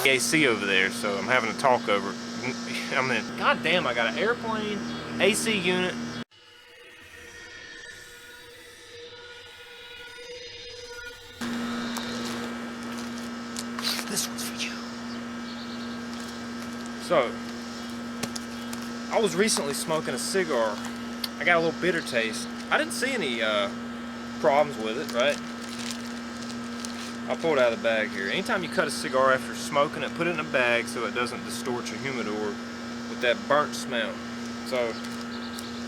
AC over there, so I'm having to talk over. I mean, goddamn, I got an airplane, AC unit. This one's for you. So, I was recently smoking a cigar. I got a little bitter taste. I didn't see any problems with it, right? I'll pull it out of the bag here. Anytime you cut a cigar after smoking it, put it in a bag so it doesn't distort your humidor with that burnt smell. So,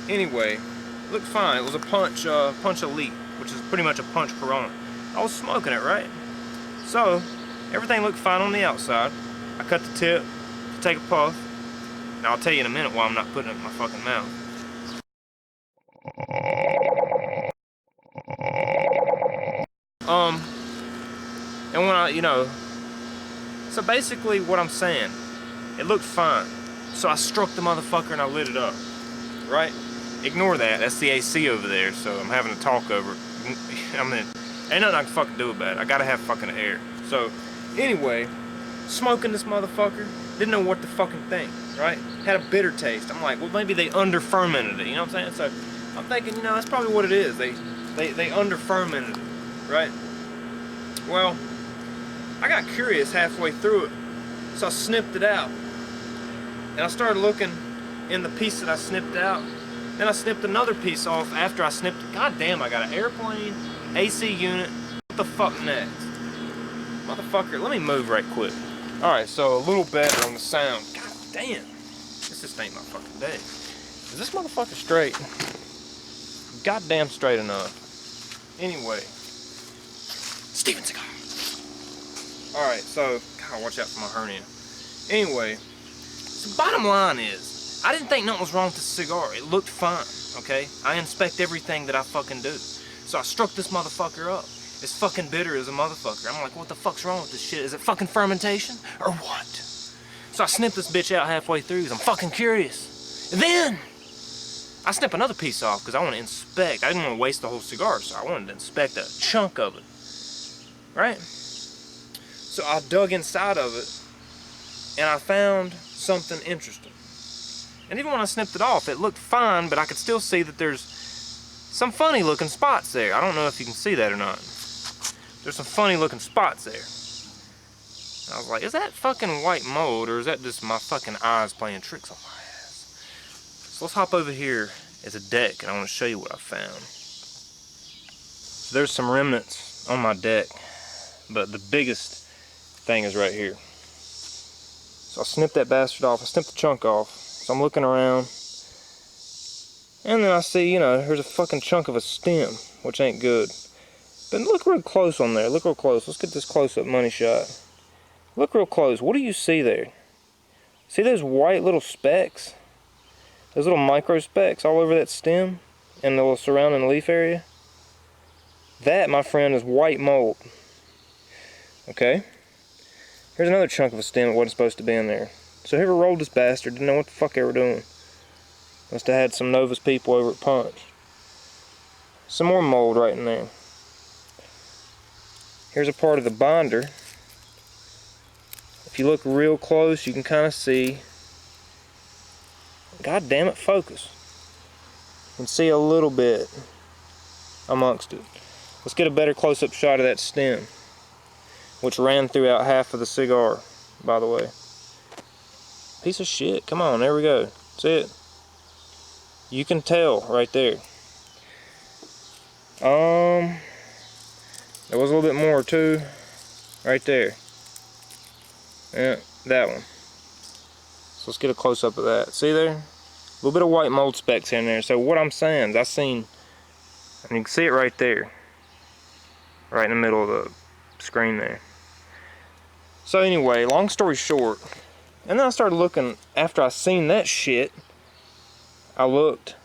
anyway, it looked fine. It was a punch elite, which is pretty much a punch Corona. I was smoking it, right? So, everything looked fine on the outside. I cut the tip to take a puff. Now I'll tell you in a minute why I'm not putting it in my fucking mouth. And when so basically what I'm saying, it looked fine. So I struck the motherfucker and I lit it up, right? Ignore that, that's the AC over there, so I'm having to talk over. I mean, ain't nothing I can fucking do about it. I gotta have fucking air. So, anyway, smoking this motherfucker, didn't know what to fucking think, right? Had a bitter taste. I'm like, well, maybe they under-fermented it, you know what I'm saying? So, I'm thinking, that's probably what it is. They under-fermented it, right? Well, I got curious halfway through it, so I snipped it out. And I started looking in the piece that I snipped out. Then I snipped another piece off after I snipped it. God damn, I got an airplane, AC unit. What the fuck next? Motherfucker, let me move right quick. Alright, so a little better on the sound. God damn. This just ain't my fucking day. Is this motherfucker straight? Goddamn straight enough. Anyway. Steven Cigar. Alright, so, God, watch out for my hernia. Anyway, so bottom line is, I didn't think nothing was wrong with the cigar. It looked fine, okay? I inspect everything that I fucking do. So I struck this motherfucker up. It's fucking bitter as a motherfucker. I'm like, what the fuck's wrong with this shit? Is it fucking fermentation? Or what? So I snipped this bitch out halfway through because I'm fucking curious. And then, I snip another piece off because I want to inspect. I didn't want to waste the whole cigar, so I wanted to inspect a chunk of it. Right? So I dug inside of it, and I found something interesting. And even when I snipped it off, it looked fine, but I could still see that there's some funny looking spots there. I don't know if you can see that or not. There's some funny looking spots there. And I was like, is that fucking white mold, or is that just my fucking eyes playing tricks on my ass? So let's hop over here as a deck, and I want to show you what I found. There's some remnants on my deck, but the biggest thing is right here. So I snipped that bastard off. I snipped the chunk off. So I'm looking around, and then I see, there's a fucking chunk of a stem, which ain't good. But look real close on there. Look real close. Let's get this close-up money shot. Look real close. What do you see there? See those white little specks? Those little micro specks all over that stem and the little surrounding leaf area? That, my friend, is white mold. Okay? Here's another chunk of a stem that wasn't supposed to be in there. So whoever rolled this bastard didn't know what the fuck they were doing. Must have had some Novus people over at Punch. Some more mold right in there. Here's a part of the binder. If you look real close, you can kind of see. God damn it, focus. You can see a little bit amongst it. Let's get a better close-up shot of that stem, which ran throughout half of the cigar, by the way. Piece of shit. Come on, there we go. See it? You can tell right there. There was a little bit more too, right there. Yeah, that one. So let's get a close-up of that. See there? A little bit of white mold specks in there. So what I'm saying is and you can see it right there. Right in the middle of the screen there. So anyway, long story short, and then I started looking, after I seen that shit, I looked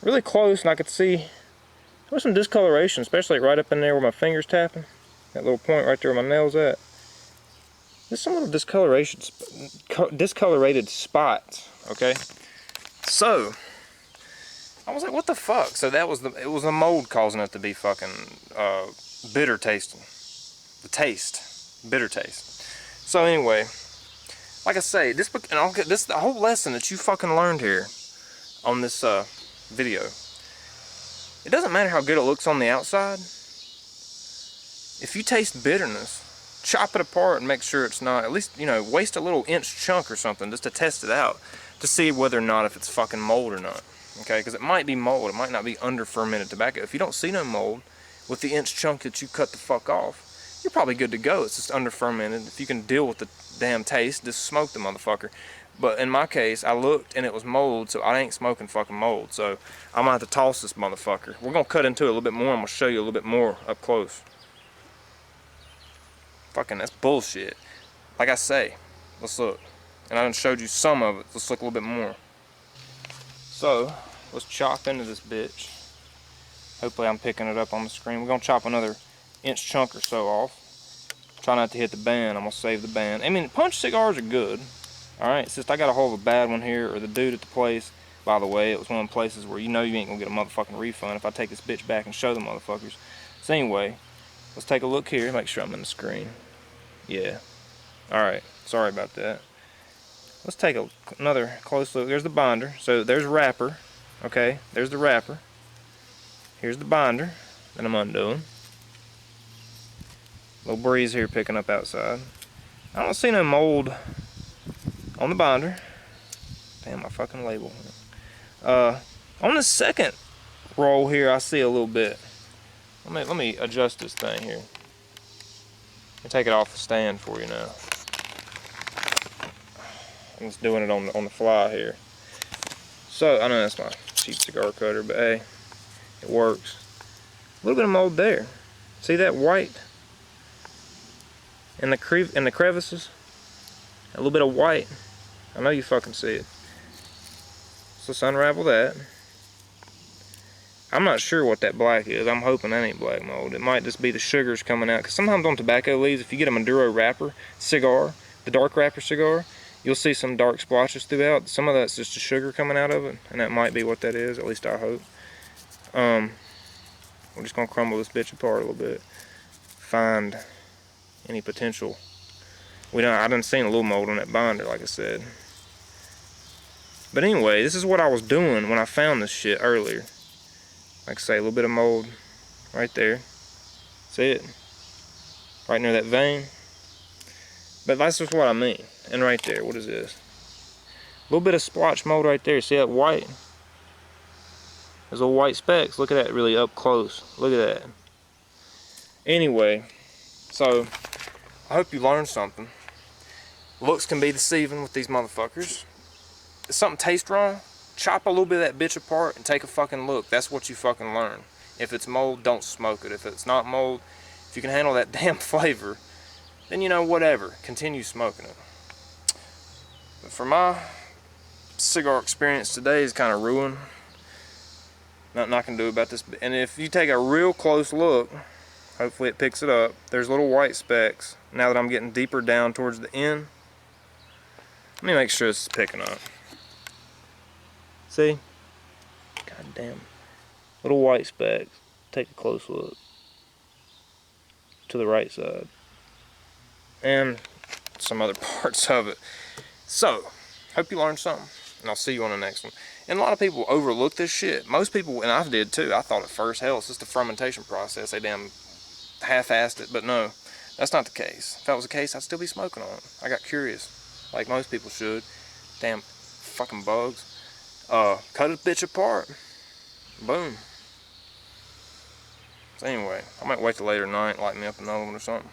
really close and I could see there was some discoloration, especially right up in there where my finger's tapping. That little point right there where my nail's at. There's some little discolorated spots, okay? So, I was like, what the fuck? So it was the mold causing it to be fucking bitter tasting. The taste, bitter taste. So anyway, like I say, this book, and I'll get this, the whole lesson that you fucking learned here on this video. It doesn't matter how good it looks on the outside. If you taste bitterness, chop it apart and make sure it's not, at least, you know, waste a little inch chunk or something just to test it out, to see whether or not if it's fucking mold or not. Okay, because it might be mold, it might not be under fermented tobacco. If you don't see no mold with the inch chunk that you cut the fuck off, you're probably good to go. It's just under fermented. If you can deal with the damn taste, just smoke the motherfucker. But in my case, I looked and it was mold, so I ain't smoking fucking mold. So I'm gonna have to toss this motherfucker. We're gonna cut into it a little bit more. I'm gonna show you a little bit more up close. Fucking, that's bullshit. Like I say, let's look. And I done showed you some of it. Let's look a little bit more. So, let's chop into this bitch. Hopefully I'm picking it up on the screen. We're gonna chop another inch chunk or so off. Try not to hit the band. I'm gonna save the band. I mean, punch cigars are good. Alright, it's just I got a hold of a bad one here, or the dude at the place. By the way, it was one of the places where you know you ain't gonna get a motherfucking refund if I take this bitch back and show the motherfuckers. So anyway, let's take a look here, make sure I'm in the screen. Yeah. Alright, sorry about that. Let's take another close look. There's the binder. So there's wrapper. Okay, there's the wrapper. Here's the binder that I'm undoing. Little breeze here picking up outside. I don't see no mold on the binder. Damn, my fucking label. On the second roll here, I see a little bit. Let me adjust this thing here. I'll take it off the stand for you now. I'm just doing it on the fly here. So, I know that's my cheap cigar cutter, but hey, it works. A little bit of mold there. See that white? In the crevices? A little bit of white. I know you fucking see it. So let's unravel that. I'm not sure what that black is. I'm hoping that ain't black mold. It might just be the sugars coming out. Because sometimes on tobacco leaves, if you get a Maduro wrapper cigar, the dark wrapper cigar, you'll see some dark splotches throughout. Some of that's just the sugar coming out of it. And that might be what that is. At least I hope. We're just going to crumble this bitch apart a little bit. Find any potential. I done seen a little mold on that binder, like I said. But anyway, this is what I was doing when I found this shit earlier. Like I say, a little bit of mold right there. See it? Right near that vein. But that's just what I mean. And right there, what is this? A little bit of splotch mold right there. See that white? Those little white specks. Look at that really up close. Look at that. Anyway, so I hope you learned something. Looks can be deceiving with these motherfuckers. If something tastes wrong, chop a little bit of that bitch apart and take a fucking look. That's what you fucking learn. If it's mold, don't smoke it. If it's not mold, if you can handle that damn flavor, then you know, whatever. Continue smoking it. But for my cigar experience today is kind of ruined. Nothing I can do about this. And if you take a real close look, hopefully it picks it up. There's little white specks. Now that I'm getting deeper down towards the end, let me make sure this is picking up. See? God damn. Little white specks. Take a close look. To the right side. And some other parts of it. So, hope you learned something. And I'll see you on the next one. And a lot of people overlook this shit. Most people, and I did too, I thought at first, hell, it's just the fermentation process. They damn half-assed it. But no, that's not the case. If that was the case, I'd still be smoking on it. I got curious. Like most people should. Damn fucking bugs. Cut a bitch apart. Boom. So anyway, I might wait till later tonight and light me up another one or something.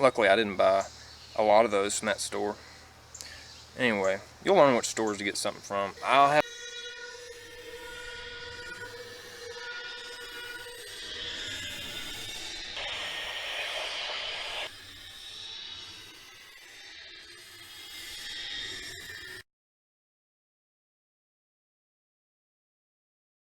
Luckily I didn't buy a lot of those from that store. Anyway, you'll learn which stores to get something from. I'll have